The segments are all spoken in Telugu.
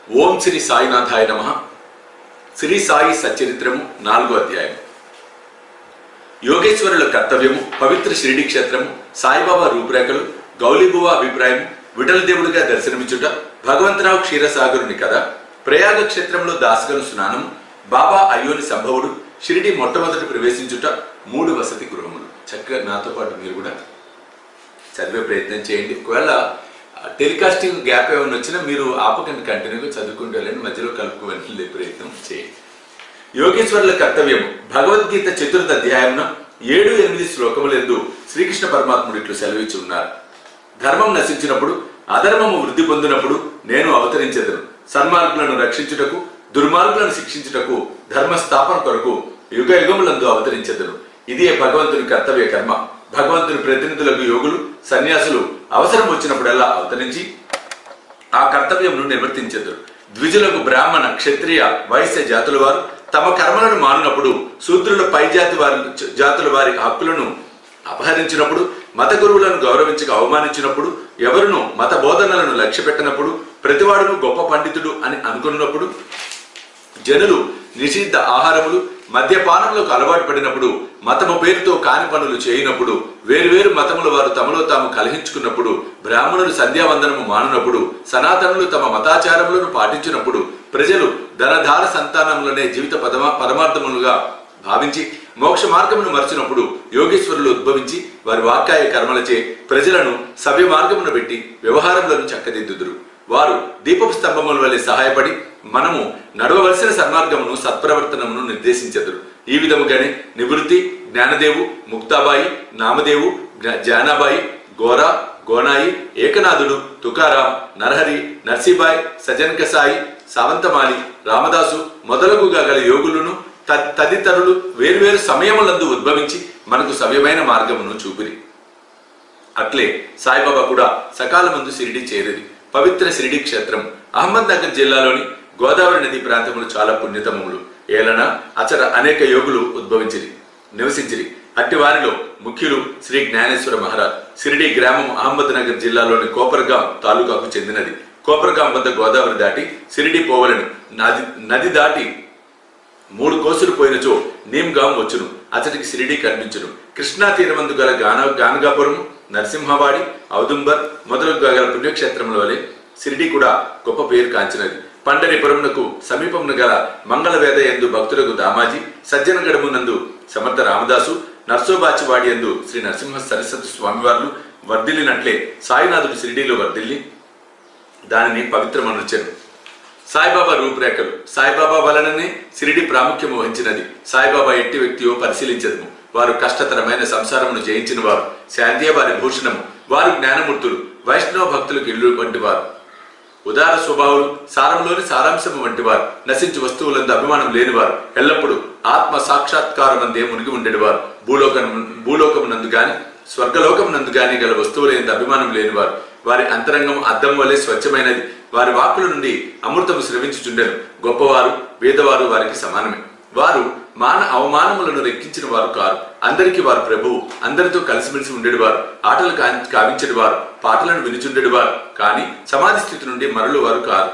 ఓం శ్రీ సాయినాథాయ నమః. శ్రీ సాయి సచ్చరిత్రము 4వ అధ్యాయం. యోగేశ్వరుల కర్తవ్యము, పవిత్ర షిరిడి క్షేత్రము, సాయిబాబా రూపురేఖలు, గౌలీబువ అభిప్రాయం, విఠల దేవుడిగా దర్శనమిచ్చుట, భగవంతరావు క్షీరసాగరుని కథ, ప్రయాగ క్షేత్రంలో దాసగను స్నానం, బాబా అయ్యోని సంభవుడు, షిరిడి మొట్టమొదటి ప్రవేశించుట, 3 వసతి గృహములు. చక్కగా నాతో పాటు మీరు కూడా చదివే ప్రయత్నం చేయండి. ఒకవేళ టెలికాస్టింగ్ గ్యాప్ ఏమైనా వచ్చినా మీరు ఆపకండి, కంటిన్యూగా చదువుకుంటూ వెళ్ళండి, మధ్యలో కలుపుకు వెళ్ళే ప్రయత్నం చేయండి. యోగేశ్వరుల కర్తవ్యం. భగవద్గీత 4వ అధ్యాయంలో 7-8 శ్లోకములందు శ్రీకృష్ణ పరమాత్ముడు ఇట్లు సెలవిచ్చి ఉన్నారు. ధర్మం నశించినప్పుడు, అధర్మము వృద్ధి పొందినప్పుడు నేను అవతరించెదను. సన్మార్గులను రక్షించుటకు, దుర్మార్గులను శిక్షించుటకు, ధర్మస్థాపన కొరకు యుగ యుగములందు అవతరించెదను. ఇదే భగవంతుని కర్తవ్య కర్మ. భగవంతుని ప్రతినిధులకు యోగులు, సన్యాసులు అవసరం వచ్చినప్పుడల్లా అవతరించి ఆ కర్తవ్యంను నిర్వర్తించెదరు. ద్విజులకు బ్రాహ్మణ, క్షత్రియ, వైశ్య జాతుల వారు తమ కర్మలను మానినప్పుడు, శూద్రుల పై జాతుల వారి హక్కులను అపహరించినప్పుడు, మత గురువులను గౌరవించక అవమానించినప్పుడు, ఎవరును మత బోధనలను లక్ష్య పెట్టినప్పుడు, ప్రతివాడును గొప్ప పండితుడు అని అనుకున్నప్పుడు, జనులు నిషిద్ధ ఆహారములు, మద్యపానములకు అలవాటు పడినప్పుడు, మతము పేరుతో కాని పనులు చేయనప్పుడు, వేరువేరు మతముల వారు తమలో తాము కలహించుకున్నప్పుడు, బ్రాహ్మణులు సంధ్యావందనము మానునప్పుడు, సనాతనులు తమ మతాచారములను పాటించినప్పుడు, ప్రజలు ధనధార సంతానములనే జీవిత పరమార్థములుగా భావించి మోక్ష మార్గమును మరచినప్పుడు, యోగేశ్వరులు ఉద్భవించి వారి వాక్కాయ కర్మలచే ప్రజలను సవ్య మార్గమును పెట్టి వ్యవహారములను చక్కదిద్దుదురు. వారు దీపపు స్తంభముల వలె సహాయపడి మనము నడవవలసిన సన్మార్గమును, సత్ప్రవర్తనమును నిర్దేశించెదరు. ఈ విధముగానే నివృత్తి, జ్ఞానదేవు, ముక్తాబాయి, నామదేవు, జానాబాయి, గోరా, గోనాయి, ఏకనాథుడు, తుకారాం, నరహరి, నర్సీబాయ్, సజన్కసాయి, సావంతమాలి, రామదాసు మొదలగుగా గల యోగులను తదితరులు వేర్వేరు సమయములందు ఉద్భవించి మనకు సవ్యమైన మార్గమును చూపిరి. అట్లే సాయిబాబా కూడా సకాలమందు షిరిడి చేరేది. పవిత్ర షిరిడి క్షేత్రం అహ్మద్ నగర్ జిల్లాలోని గోదావరి నది ప్రాంతములు చాలా పుణ్యతమములు. ఏలన అచట అనేక యోగులు ఉద్భవించిరి, నివసించిరి. అట్టి వారిలో ముఖ్యులు శ్రీ జ్ఞానేశ్వర మహారాజ్. షిరిడి గ్రామం అహ్మద్ నగర్ జిల్లాలోని కోపర్గాం తాలూకాకు చెందినది. కోపర్గాం వద్ద గోదావరి దాటి షిరిడి పోవలను. నది దాటి 3 కోసులు పోయినచో నీమ్గాం వచ్చును. అతడికి షిరిడి కనిపించును. కృష్ణా తీరమందు గల గానగాపురము, నరసింహవాడి, ఔదుంబర్ మొదలగు గల పుణ్యక్షేత్రముల వలె షిరిడి కూడా గొప్ప పేరు కాంచినది. పండరిపురమునకు సమీపమున గల మంగళవేద యందు భక్తులకు దామాజీ, సజ్జనగడమునందు సమర్థ రామదాసు, నర్సోబాచివాడి యందు శ్రీ నరసింహ సరస్వతి స్వామివార్లు వర్ధిల్లినట్లే సాయినాథుడు షిరిడిలో వర్ధిల్లి దానిని పవిత్రమనుచెను. సాయిబాబా రూపురేఖలు. సాయిబాబా వలననే షిరిడి ప్రాముఖ్యము వహించినది. సాయిబాబా ఎట్టి వ్యక్తియో పరిశీలించదము. వారు కష్టతరమైన సంసారమును జయించిన వారు. శాంతియే వారి భూషణము. వారు జ్ఞానమూర్తులు, వైష్ణవ భక్తులకు ఇల్లు వంటి వారు. ఉదార స్వభావులు, సారంలోని సారాంశము వంటి వారు. నశించు వస్తువులందు అభిమానం లేనివారు. ఎల్లప్పుడూ ఆత్మ సాక్షాత్కారమందే మునిగి ఉండేవారు. భూలోకమునందు గాని స్వర్గలోకమునందు గాని గల వస్తువులందు అభిమానం లేనివారు. వారి అంతరంగం అద్దం వలె స్వచ్ఛమైనది. వారి వాక్కుల నుండి అమృతము స్రవించుచుండెను. గొప్పవారు, పేదవారు వారికి సమానమే. వారు అవమానములను రెక్కించిన వారు కారు. అందరికీ వారు ప్రభువు. అందరితో కలిసిమెలిసి ఉండేవారు. ఆటలు కావించేవారు, పాటలను వినుచుండేవారు. కానీ సమాధి స్థితి నుండి మరలు వారు కారు.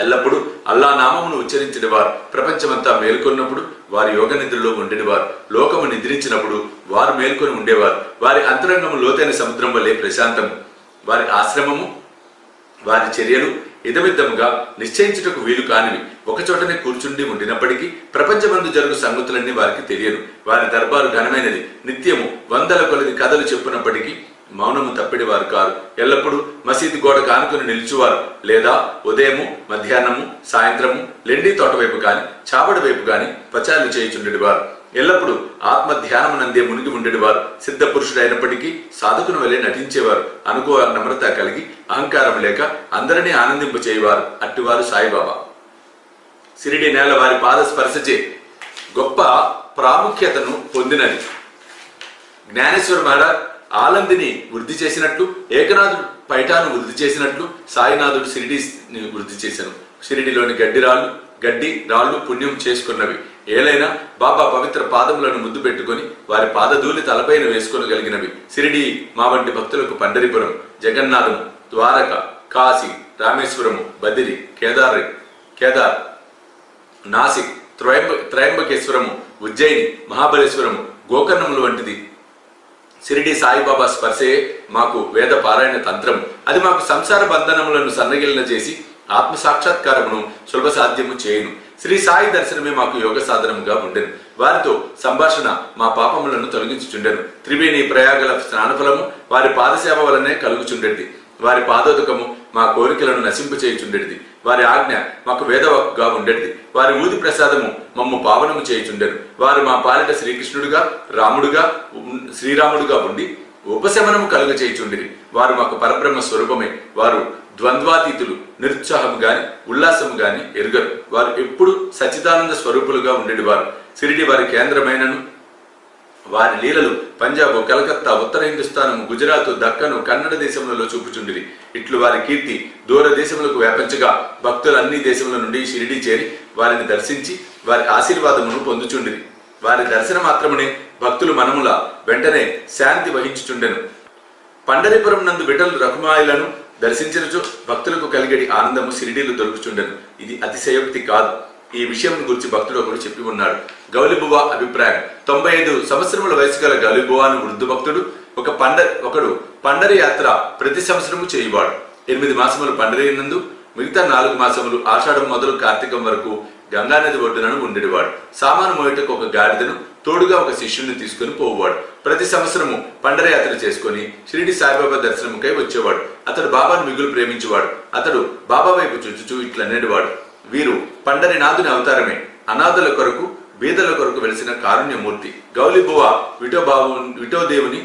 ఎల్లప్పుడూ అల్లా నామమును ఉచ్చరించేవారు. ప్రపంచమంతా మేల్కొన్నప్పుడు వారి యోగ నిద్రలో ఉండేవారు. లోకము నిద్రించినప్పుడు వారు మేల్కొని ఉండేవారు. వారి అంతరంగము లోతైన సముద్రం వల్లే ప్రశాంతము. వారి ఆశ్రమము, వారి చర్యలు ఇదమిద్దముగా నిశ్చయించుటకు వీలు కానివి. ఒకచోటనే కూర్చుండి ఉండినప్పటికీ ప్రపంచమందు జరుగు సంగతులన్నీ వారికి తెలియను. వారి దర్బారు ఘనమైనది. నిత్యము 100 కొలది కథలు చెప్పునప్పటికీ మౌనము తప్పిడివారు కారు. ఎల్లప్పుడూ మసీదు గోడ కానుకొని నిలుచువారు. లేదా ఉదయము, మధ్యాహ్నము, సాయంత్రము లెండి తోట వైపు కాని, చావడి వైపు కాని పచారులు చేయుచుండేవారు. ఎల్లప్పుడూ ఆత్మ ధ్యానమునందే మునిగి ఉండేవారు. సిద్ధ పురుషుడైనప్పటికీ సాధకుని వలె నటించేవారు. అనుకో నమ్రత కలిగి అహంకారం లేక అందరినీ ఆనందింప చేయవారు. అట్టివారు సాయిబాబా. షిరిడి నేల వారి పాద స్పర్శచే గొప్ప ప్రాముఖ్యతను పొందినది. జ్ఞానేశ్వర మహారాజ్ ఆలందిని వృద్ధి చేసినట్లు, ఏకనాథుడు పైటాను వృద్ధి చేసినట్లు సాయినాథుడు షిరిడిని వృద్ధి చేశాను. షిరిడిలోని గడ్డి రాళ్లు పుణ్యం చేసుకున్నవి. ఏలైనా బాబా పవిత్ర పాదములను ముద్దు పెట్టుకుని వారి పాదధూళి తలపైన వేసుకొనగలిగినవి. షిరిడి మా వంటి భక్తులకు పండరిపురం, జగన్నాథం, ద్వారక, కాశీ, రామేశ్వరము, బదిరి, కేదార్, నాసిక్, త్రయంబకేశ్వరము, ఉజ్జయిని, మహాబలేశ్వరము, గోకర్ణములు వంటిది షిరిడి సాయిబాబా స్పర్శే మాకు వేద పారాయణ తంత్రం. అది మాకు సంసార బంధనములను సన్నగిలిన చేసి ఆత్మ సాక్షాత్కారమును సులభ సాధ్యము చేయును. శ్రీ సాయి దర్శనమే మాకు యోగ సాధనముగా ఉండెను. వారితో సంభాషణ మా పాపములను తొలగించుచుండెను. త్రివేణి ప్రయాగల స్నానఫలము వారి పాదసేవ వలనే కలుగుచుండెది. వారి పాదోదకము మా కోరికలను నశింపచేయుచుండెది. వారి ఆజ్ఞ మాకు వేదవాక్కుగా ఉండేది. వారి ఊది ప్రసాదము మమ్ము పావనము చేయుచుండెను. వారు మా పాలిట శ్రీకృష్ణుడుగా, శ్రీరాముడుగా ఉండి ఉపశమనము కలుగ చేయుచుండిరి. వారు మాకు పరబ్రహ్మ స్వరూపమే. వారు ద్వంద్వాతీతులు, నిరుత్సాహము గాని ఉల్లాసము గాని ఎరుగరు. వారు ఎప్పుడు సచ్చిదానంద స్వరూపులుగా ఉండేది. వారు షిరిడి వారి కేంద్రమైనను వారి లీలలు పంజాబు, కలకత్తా, ఉత్తర హిందుస్థానము, గుజరాత్, దక్కను, కన్నడ దేశములలో చూపుచుండిరి. ఇట్లు వారి కీర్తి దూర దేశములకు వ్యాపించగా భక్తులు అన్ని దేశముల నుండి షిరిడి చేరి వారిని దర్శించి వారి ఆశీర్వాదమును పొందుచుండిరి. వారి దర్శన మాత్రమునే భక్తులు మనముల వెంటనే శాంతి వహించుచుండెను. పండరిపురం నందు విఠల్ రకుమాయిలను దర్శించినచో భక్తులకు కలిగడి ఆనందము షిరిడీలు దొరుకుచుండెను. ఇది అతిశయోక్తి కాదు. ఈ విషయం గురించి భక్తుడు ఒకడు చెప్పి ఉన్నాడు. గౌలిబువా అభిప్రాయం. 95 సంవత్సరముల వయసు గల గౌలిబువాను వృద్ధు భక్తుడు ఒకడు పండరి యాత్ర ప్రతి సంవత్సరము చేయువాడు. 8 మాసములు పండరి నందు, మిగతా 4 మాసములు ఆషాఢం మొదలు కార్తీకం వరకు గంగానది ఒడ్డునను ఉండేవాడు. సామాను మోయటకు ఒక గాడిదను, తోడుగా ఒక శిష్యుని తీసుకుని పోవాడు. ప్రతి సంవత్సరము పండరయాత్ర చేసుకుని షిరిడి సాయిబాబా దర్శనముకై వచ్చేవాడు. అతడు బాబాను మిగులు ప్రేమించేవాడు. అతడు బాబా వైపు చూచుచూ ఇట్లనేవాడు: వీరు పండరినాథుని అవతారమే. అనాథుల కొరకు, బీదల కొరకు వెలిసిన కారుణ్యమూర్తి. గౌలిబువా విఠోదేవుని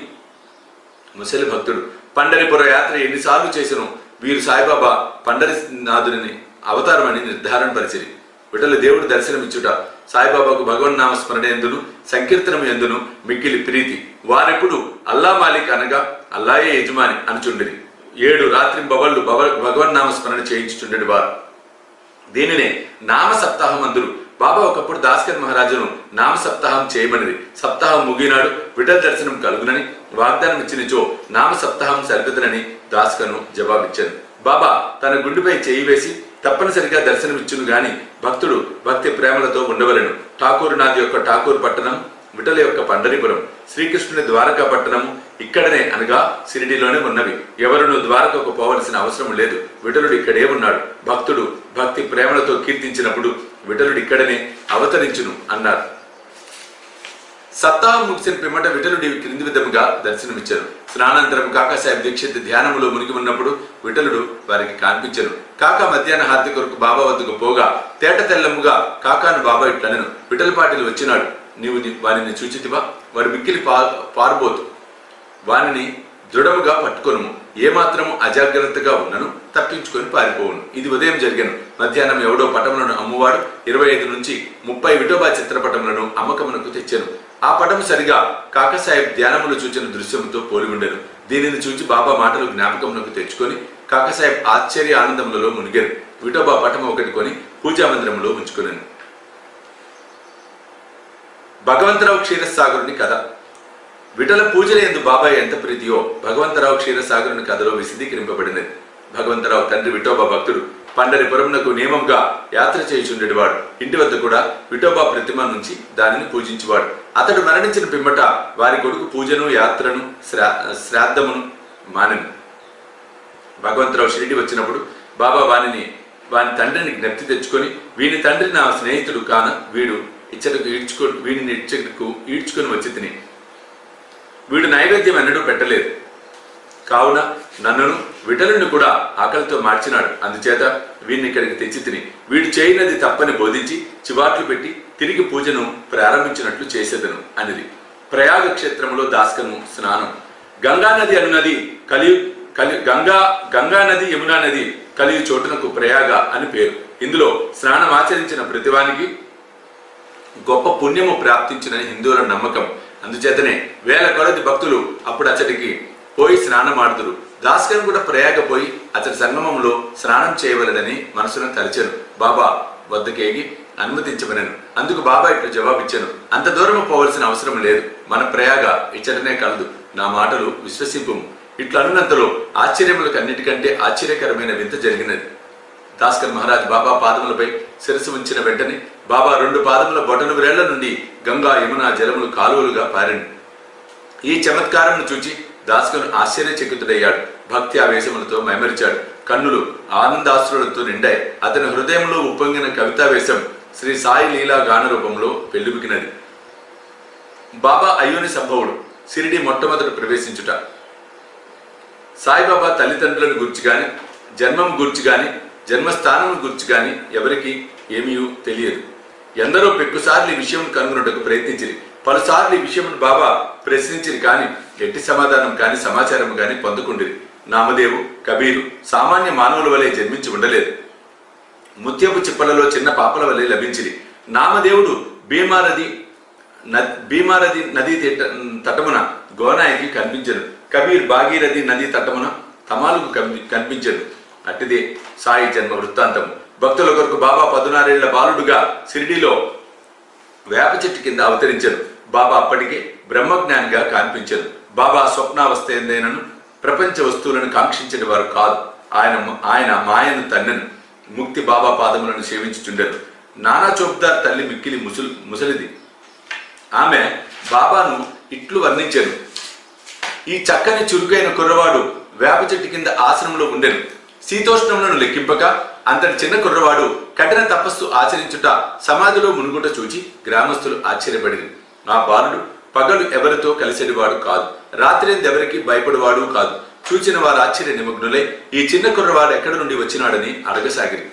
ముసలి భక్తుడు. పండరిపుర యాత్ర ఎన్నిసార్లు చేసినో వీరు సాయిబాబా పండరినాథుని అవతారమని నిర్ధారణ పరిచిరి. విఠల దేవుడు దర్శనమిచ్చుట సాయిబాబాకు భగవన్నామ స్మరణ ఎందును, సంకీర్తనము ఎందును మిక్కిలి ప్రీతి. వారెప్పుడు అల్లా మాలిక్ అనగా అల్లాయే యజమాని అనుచుండిరి. 7 రాత్రింబవళ్ళు భగవన్నామ స్మరణ చేయించుచుండెడి వారు. దీనినే నామ సప్తాహం అందురు. బాబా ఒకప్పుడు దాస్కర్ మహారాజును నామ సప్తాహం చేయమనిది. సప్తాహం ముగినాడు విఠల్ దర్శనం కలుగునని వాగ్దానం ఇచ్చినచో నామ సప్తాహం సరిగదునని దాస్కర్ను జవాబిచ్చాను. బాబా తన గుండెపై చేయి వేసి తప్పనిసరిగా దర్శనమిచ్చును గాని భక్తుడు భక్తి ప్రేమలతో ఉండవలెను. ఠాకూరునాథ్ యొక్క ఠాకూర్ పట్టణం, విఠల యొక్క పండరిపురం, శ్రీకృష్ణుని ద్వారకా పట్టణము ఇక్కడనే అనగా షిరిడిలోనే ఉన్నవి. ఎవరును ద్వారకకు పోవలసిన అవసరం లేదు. విఠలుడు ఇక్కడే ఉన్నాడు. భక్తుడు భక్తి ప్రేమలతో కీర్తించినప్పుడు విఠలుడు ఇక్కడనే అవతరించును అన్నారు. సప్తాహం ముగిసిన పిమ్మట విఠలుడి క్రింది విధముగా దర్శనమిచ్చారు. స్నానాంతరం కాకాసాహెబ్ దీక్షిత్ ధ్యానములో మునిగి ఉన్నప్పుడు విఠలుడు వారికి కనిపించను. కాకా మధ్యాహ్న హారతి కొరకు బాబా వద్దకు పోగా తేట తెల్లముగా కాకాను బాబా ఇట్లనెను: విఠల పాటిలు వచ్చినాడు, నీవు వానిని చూచితివా? వాడు మిక్కిలి పారుబోతు. వానిని దృఢముగా పట్టుకొనుము. ఏమాత్రము అజాగ్రత్తగా ఉన్నను తప్పించుకొని పారిపోవును. ఇది ఉదయం జరిగాను. మధ్యాహ్నం ఎవడో పటములను అమ్మువాడు 25 నుంచి 30 విఠోబా చిత్రపటములను అమ్మకమునకు తెచ్చాను. ఆ పటము సరిగా కాకాసాహెబ్ ధ్యానములు చూచిన దృశ్యముతో పోలి ఉండెను. దీనిని చూచి బాబా మాటలు జ్ఞాపకమునకు తెచ్చుకొని కాకాసాహెబ్ ఆశ్చర్య ఆనందములలో మునిగారు. విఠోబా పటము ఒకటి కొని పూజా మందిరములో ఉంచుకున్నాను. భగవంతరావు క్షీరసాగరుని కథ. విఠల పూజల యందు బాబా ఎంత ప్రీతియో భగవంతరావు క్షీరసాగరుని కథలో విశదీకరింపబడినది. భగవంతరావు తండ్రి విఠోబా భక్తుడు. పండరిపురంనకు నియమంగా యాత్ర చేయుచుండేవాడు. ఇంటి వద్ద కూడా విఠోబా ప్రతిమ నుంచి దానిని పూజించేవాడు. అతడు మరణించిన పిమ్మట వారి కొడుకు పూజను, యాత్రను, శ్రాద్ధమును మానెను. భగవంతరావు షిరిడి వచ్చినప్పుడు బాబా వాని తండ్రిని జ్ఞప్తి తెచ్చుకొని, వీని తండ్రి నా స్నేహితుడు కాన వీడిని ఇచ్చటకు ఈడ్చుకొని వచ్చి తిని, వీడు నైవేద్యం ఎన్నడూ పెట్టలేదు. కావున నన్నును విఠలుని కూడా ఆకలితో మార్చినాడు. అందుచేత వీడిని ఇక్కడికి తెచ్చి తిని వీడు చేయనది తప్పని బోధించి చివాట్లు పెట్టి తిరిగి పూజను ప్రారంభించినట్లు చేసేదను అనిది. ప్రయాగ క్షేత్రంలో దాస్కను స్నానం. గంగానది అనునది గంగానది యమునా నది కలియు చోటునకు ప్రయాగ అని పేరు. ఇందులో స్నానం ఆచరించిన ప్రతివానికి గొప్ప పుణ్యము ప్రాప్తించినని హిందువుల నమ్మకం. అందుచేతనే వేల కొలది భక్తులు అప్పుడు అతడికి పోయి స్నానం ఆడుతురు. దాస్కర్ కూడా ప్రయాగ పోయి అతడి సంగమంలో స్నానం చేయవలదని మనసును తలిచాను. బాబా వద్దకేగి అనుమతించమనను. అందుకు బాబా ఇట్లు జవాబిచ్చాను: అంత దూరం పోవలసిన అవసరం లేదు. మన ప్రయాగ ఇచ్చటనే కలదు. నా మాటలు విశ్వసింపు. ఇట్లా అనున్నంతలో ఆశ్చర్యములకు అన్నిటికంటే ఆశ్చర్యకరమైన వింత జరిగినది. దాస్కర్ మహారాజ్ బాబా పాదములపై శిరస్సు ఉంచిన వెంటనే బాబా 2 పాదముల బొటను వ్రేళ్ల నుండి గంగా యమున జలములు కాలువలుగా పారింది. ఈ చమత్కారంను చూచి దాస్కర్ ఆశ్చర్యచకితుడయ్యాడు. భక్తి ఆవేశములతో మైమరిచాడు. కన్నులు ఆనందాశ్రులతో నిండాయి. అతని హృదయంలో ఉప్పొంగిన కవితావేశం శ్రీ సాయి లీలా గాన రూపంలో పెళ్లిబుకినది. బాబా అయ్యోని సంభవుడు షిరిడి మొట్టమొదట ప్రవేశించుట. సాయిబాబా తల్లిదండ్రులను గురించి గాని, జన్మం గురించి గాని, జన్మస్థానం గురించి గాని ఎవరికి ఏమీ తెలియదు. ఎందరో పెక్కుసార్లు ఈ విషయం కనుగొనుటకు ప్రయత్నించిరి. పలుసార్లు ఈ విషయం బాబా ప్రశ్నించిరి కానీ ఎట్టి సమాధానం కాని సమాచారం కాని పొందకుండిరి. నామదేవు, కబీరు సామాన్య మానవుల వలె జన్మించి ఉండలేదు. ముత్యపు చిప్పలలో చిన్న పాపల వలె లభించిరి. నామదేవుడు భీమారథి నదీ తటమున గోనాయికి కనిపించను. కబీర్ భాగీరథి నదీ తటమున తమాలకు కనిపించను. అట్టిదే సాయి జన్మ వృత్తాంతం. భక్తుల కొరకు బాబా 16 ఏళ్ల బాలుడుగా షిరిడీలో వేప చెట్టు కింద అవతరించను. బాబా అప్పటికే బ్రహ్మజ్ఞానిగా కనిపించను. బాబా స్వప్నావస్థ ఎందైనను ప్రపంచ వస్తువులను కాంక్షించిన వారు కాదు. ఆయన మాయను తన్నను. ముక్తి బాబా పాదములను సేవించుచుండెను. నానా చౌక్దార్ తల్లి మిక్కిలి ముసలిది. ఆమె బాబాను ఇట్లు వర్ణించెను. ఈ చక్కని చురుకైన కుర్రవాడు వేప చెట్టు కింద ఆశ్రమంలో ఉండెను. శీతోష్ణములను లెక్కింపక అంతటి చిన్న కుర్రవాడు కఠిన తపస్సు ఆచరించుట, సమాధిలో మునుగుట చూచి గ్రామస్తులు ఆశ్చర్యపడింది. ఆ బాలుడు పగలు ఎవరితో కలిసేవాడు కాదు, రాత్రి ఎవరికి భయపడేవాడు కాదు. చూచిన వారు ఆశ్చర్య నిమగ్నులై ఈ చిన్న కుర్రవాడు ఎక్కడి నుండి వచ్చినాడని అడగసాగిరి.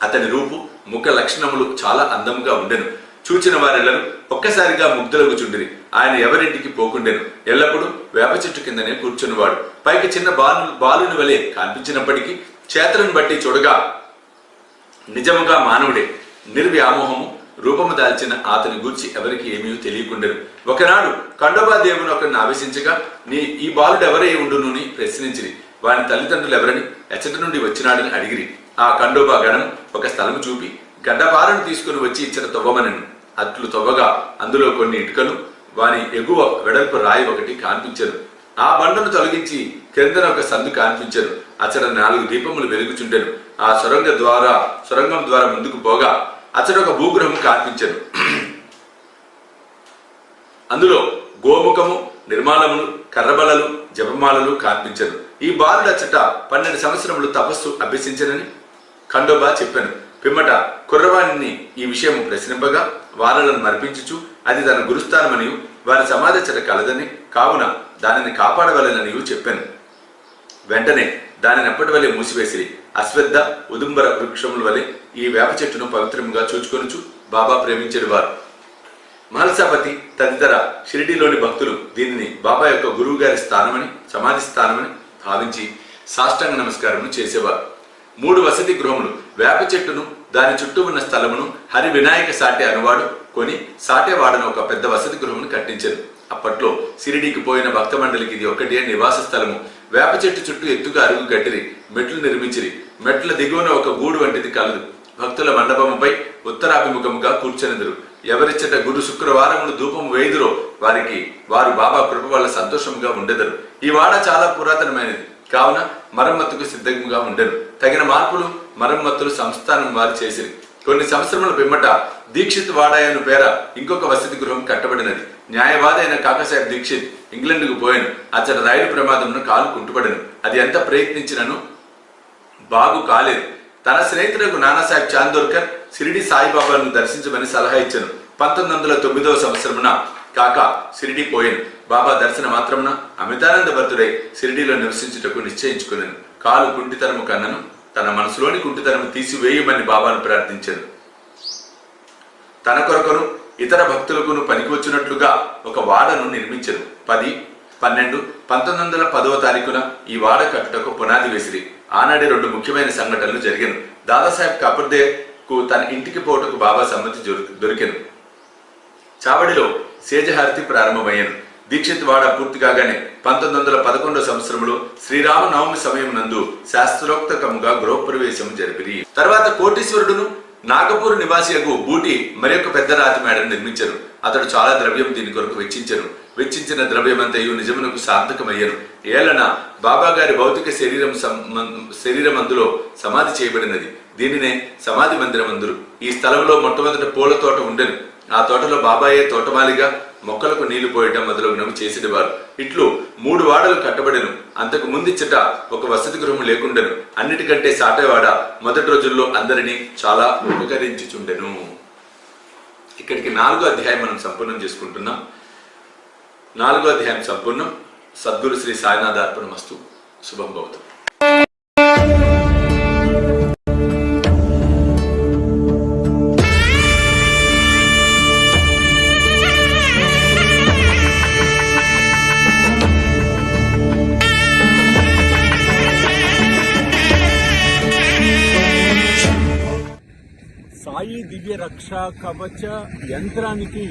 అతని రూపు, ముఖ లక్షణములు చాలా అందంగా ఉండెను. చూచిన వారెల్లరూ ఒక్కసారిగా ముగ్ధులగుచుండిరి. ఆయన ఎవరింటికి పోకుండెను. ఎల్లప్పుడూ వేప చెట్టు కిందనే కూర్చునివాడు. పైకి చిన్న బాలుని వలె కనిపించినప్పటికీ చేతలను బట్టి చూడగా నిజముగా మానవుడే. నిర్వ్యామోహము రూపము దాల్చిన అతని గూర్చి ఎవరికి ఏమీ తెలియకుండెను. ఒకనాడు ఖండోబా దేవుని ఒకరిని ఆవేశించగా ఈ బాలుడు ఎవరై ఉండునని ప్రశ్నించిరి. వాని తల్లిదండ్రులు ఎవరని, ఎచ్చటి నుండి వచ్చినాడని అడిగిరి. ఆ ఖండోబా గణం ఒక స్థలము చూపి గడ్డపారను తీసుకుని వచ్చి ఇచ్చిన తవ్వమనను. అట్లు తవ్వగా అందులో కొన్ని ఇటుకలు, వాని ఎగువ వెడల్పు రాయి ఒకటి కాన్పించను. ఆ బండను తొలగించి క్రిందన ఒక సందు కాన్పించను. అచట 4 దీపములు వెలుగుచుండెను. ఆ సొరంగం ద్వారా ముందుకు పోగా అచట ఒక భూగృహం కాన్పించను. అందులో గోముఖము, నిర్మాలములు, కర్రబలలు, జపమాలలు కాన్పించను. ఈ బాలుడు అచట 12 సంవత్సరములు తపస్సు అభ్యసించనని ఖండోబా చెప్పాను. పిమ్మట కుర్రవాణిని ఈ విషయం ప్రశ్నింపగా వారలను మర్పించుచు అది తన గురుస్థానమని, వారి సమాధచట కలదని, కావున దానిని కాపాడవలెనని చెప్పాను. వెంటనే దానిని ఎప్పటి వలె మూసివేసిరి. అశ్వద్ధ, ఉదుంబర వృక్షముల వలె ఈ వేప చెట్టును పవిత్రముగా చూచుకొనుచు బాబా ప్రేమించడు వారు. మహల్సాపతి తదితర షిరిడీలోని భక్తులు దీనిని బాబా యొక్క గురువు గారి స్థానమని, సమాధి స్థానమని భావించి సాష్టాంగ నమస్కారమును చేసేవారు. 3 వసతి గృహములు, వేప చెట్టును, దాని చుట్టూ ఉన్న స్థలమును హరి వినాయక సాటే అనువాడు కొని సాటేవాడను ఒక పెద్ద వసతి గృహమును కట్టించారు. అప్పట్లో షిరిడీకి పోయిన భక్త మండలికి ఇది ఒక్కటే నివాస స్థలము. వేప చెట్టు చుట్టూ ఎత్తుగా అరుగు కట్టిరి, మెట్లు నిర్మించిరి. మెట్ల దిగువన ఒక గూడు వంటిది కలదు. భక్తుల మండపముపై ఉత్తరాభిముఖముగా కూర్చొనిదురు. ఎవరిచ్చట గురు శుక్రవారములు ధూపము వేయుదురో వారు బాబా కృప వల్ల సంతోషముగా ఉండెదరు. ఈ వాడ చాలా పురాతనమైనది కావున మరమ్మతుకు సిద్ధంగా ఉండెను. తగిన మార్పులు, మరమ్మతులు సంస్థానం వారు చేసిరి. కొన్ని సంవత్సరముల పిమ్మట దీక్షిత్ వాడాయను పేర ఇంకొక వసతి గృహం కట్టబడినది. న్యాయవాది అయిన కాకాసాహెబ్ దీక్షిత్ ఇంగ్లాండ్కు పోయాను. అతడు రైలు ప్రమాదంలో కాలు కుంటుపడను. అది ఎంత ప్రయత్నించినను బాగు కాలేదు. తన స్నేహితులకు నానాసాహెబ్ చాందోర్కర్ షిరిడి సాయిబాబాను దర్శించమని సలహా ఇచ్చాను. 1909వ సంవత్సరమున కాక షిరిడి పోయాను. బాబా దర్శన మాత్రమున అమితానంద భక్తుడై షిరిడీలో నివసించుటకు నిశ్చయించుకున్నాను. కాలు కుంటితనము కన్నను. తన మనసులోని కుంటితనము తీసివేయమని బాబాను ప్రార్థించాను. తన కొరకును ఇతర భక్తులకును పనికివచ్చినట్లుగా ఒక వాడను నిర్మించను. 10/12/1910వ తారీఖున ఈ వాడ కట్టుటకు పునాది వేసిరి. ఆనాడే 2 ముఖ్యమైన సంఘటనలు జరిగాను. దాదాసాహెబ్ కపర్దేకు తన ఇంటికి పోటుకు బాబా సమ్మతి దొరికెను. చావడిలో సేజహారతి ప్రారంభమయ్యాను. దీక్షిత్ వాడ పూర్తి కాగానే 1911వ సంవత్సరంలో శ్రీరామ నవమి సమయం నందు శాస్త్రోక్తకముగా గృహప్రవేశం జరిపిరి. తర్వాత కోటీశ్వరుడును నాగపూర్ నివాసియకు బూటి మరొక పెద్ద రాతి మేడను నిర్మించను. అతడు చాలా ద్రవ్యం దీని కొరకు వెచ్చించను. వెచ్చించిన ద్రవ్యమంతయు నిజమునకు సార్థకమయ్యను. ఏలన బాబా గారి భౌతిక శరీరం అందులో సమాధి చేయబడినది. దీనినే సమాధి మందిరం అందురు. ఈ స్థలంలో మొట్టమొదట పూల తోట ఉండెను. ఆ తోటలో బాబాయే తోటమాలిగా మొక్కలకు నీళ్లు పోయటం మొదలగునవి చేసేవారు. ఇట్లు 3 వాడలు కట్టబడెను. అంతకు ముందిచ్చట ఒక వసతి గృహం లేకుండెను. అన్నిటికంటే సాటేవాడ మొదటి రోజుల్లో అందరినీ చాలా ఉపకరించుచుండెను. ఇక్కడికి 4వ అధ్యాయం మనం సంపూర్ణం చేసుకుంటున్నాం. 4వ అధ్యాయం సంపూర్ణం. సద్గురు శ్రీ సాయినాథ అర్పణమస్తు. శుభం భవతు. సాయి దివ్య రక్షా కవచ యంత్రానికి